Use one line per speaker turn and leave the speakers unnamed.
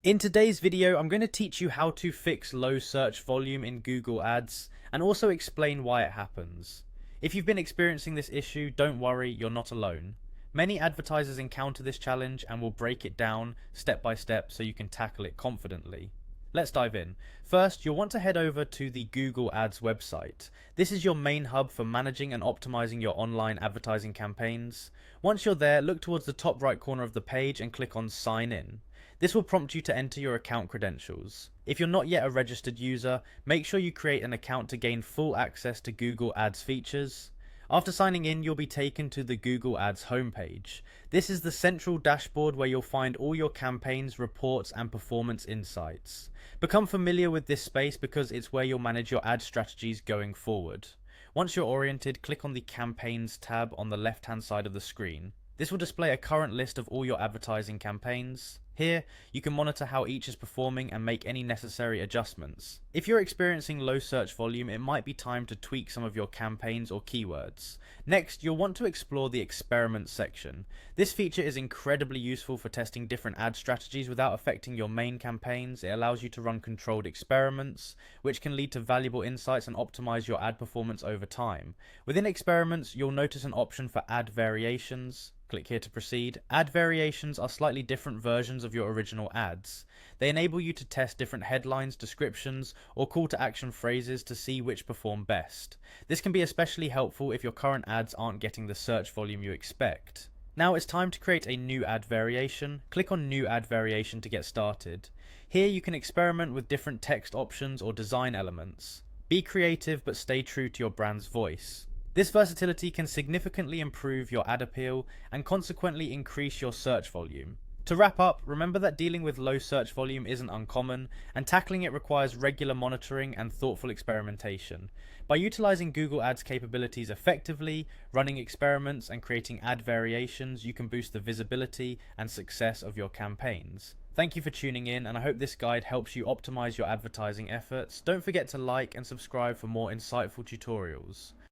In today's video, I'm going to teach you how to fix low search volume in Google Ads and also explain why it happens. If you've been experiencing this issue, don't worry, you're not alone. Many advertisers encounter this challenge and will break it down step by step so you can tackle it confidently. Let's dive in. First, you'll want to head over to the Google Ads website. This is your main hub for managing and optimizing your online advertising campaigns. Once you're there, look towards the top right corner of the page and click on Sign In. This will prompt you to enter your account credentials. If you're not yet a registered user, make sure you create an account to gain full access to Google Ads features. After signing in, you'll be taken to the Google Ads homepage. This is the central dashboard where you'll find all your campaigns, reports, and performance insights. Become familiar with this space because it's where you'll manage your ad strategies going forward. Once you're oriented, click on the Campaigns tab on the left-hand side of the screen. This will display a current list of all your advertising campaigns. Here, you can monitor how each is performing and make any necessary adjustments. If you're experiencing low search volume, it might be time to tweak some of your campaigns or keywords. Next, you'll want to explore the Experiments section. This feature is incredibly useful for testing different ad strategies without affecting your main campaigns. It allows you to run controlled experiments, which can lead to valuable insights and optimize your ad performance over time. Within Experiments, you'll notice an option for ad variations. Click here to proceed. Ad variations are slightly different versions of your original ads. They enable you to test different headlines, descriptions, or call to action phrases to see which perform best. This can be especially helpful if your current ads aren't getting the search volume you expect. Now it's time to create a new ad variation. Click on New Ad Variation to get started. Here you can experiment with different text options or design elements. Be creative but stay true to your brand's voice. This versatility can significantly improve your ad appeal and consequently increase your search volume. To wrap up, remember that dealing with low search volume isn't uncommon, and tackling it requires regular monitoring and thoughtful experimentation. By utilizing Google Ads capabilities effectively, running experiments, and creating ad variations, you can boost the visibility and success of your campaigns. Thank you for tuning in, and I hope this guide helps you optimize your advertising efforts. Don't forget to like and subscribe for more insightful tutorials.